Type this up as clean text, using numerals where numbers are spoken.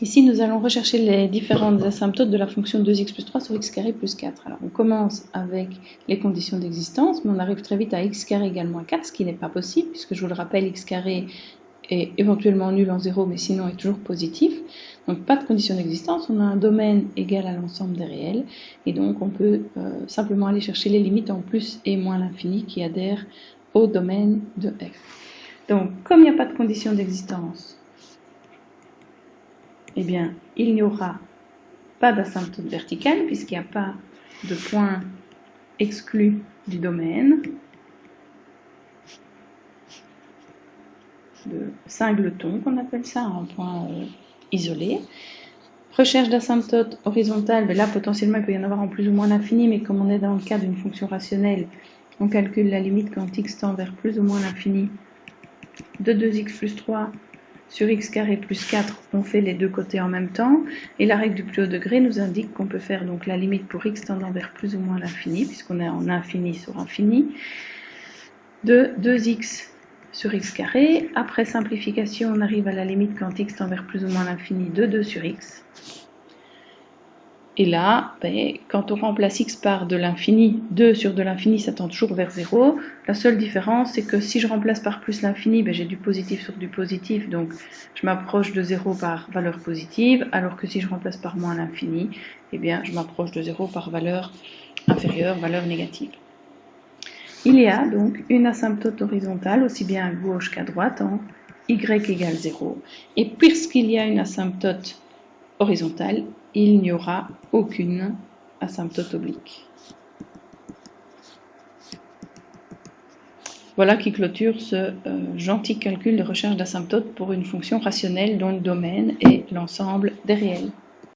Ici, nous allons rechercher les différentes asymptotes de la fonction 2x plus 3 sur x carré plus 4. Alors, on commence avec les conditions d'existence, mais on arrive très vite à x carré égale moins 4, ce qui n'est pas possible, puisque je vous le rappelle, x carré est éventuellement nul en 0, mais sinon est toujours positif. Donc, pas de condition d'existence, on a un domaine égal à l'ensemble des réels, et donc on peut simplement aller chercher les limites en plus et moins l'infini qui adhèrent au domaine de f. Donc, comme il n'y a pas de condition d'existence, eh bien, il n'y aura pas d'asymptote verticale puisqu'il n'y a pas de point exclu du domaine, de singleton qu'on appelle ça, un point isolé. Recherche d'asymptote horizontale, là potentiellement il peut y en avoir en plus ou moins l'infini, mais comme on est dans le cas d'une fonction rationnelle, on calcule la limite quand x tend vers plus ou moins l'infini de 2x plus 3 sur x carré plus 4, on fait les deux côtés en même temps, et la règle du plus haut degré nous indique qu'on peut faire donc la limite pour x tendant vers plus ou moins l'infini, puisqu'on est en infini sur infini, de 2x sur x carré. Après simplification, on arrive à la limite quand x tend vers plus ou moins l'infini de 2 sur x. Et là, quand on remplace x par de l'infini, 2 sur de l'infini, ça tend toujours vers 0. La seule différence, c'est que si je remplace par plus l'infini, j'ai du positif sur du positif, donc je m'approche de 0 par valeur positive, alors que si je remplace par moins l'infini, eh bien, je m'approche de 0 par valeur inférieure, valeur négative. Il y a donc une asymptote horizontale, aussi bien à gauche qu'à droite, en y égale 0. Et puisqu'il y a une asymptote horizontale, il n'y aura aucune asymptote oblique. Voilà qui clôture ce gentil calcul de recherche d'asymptote pour une fonction rationnelle dont le domaine est l'ensemble des réels.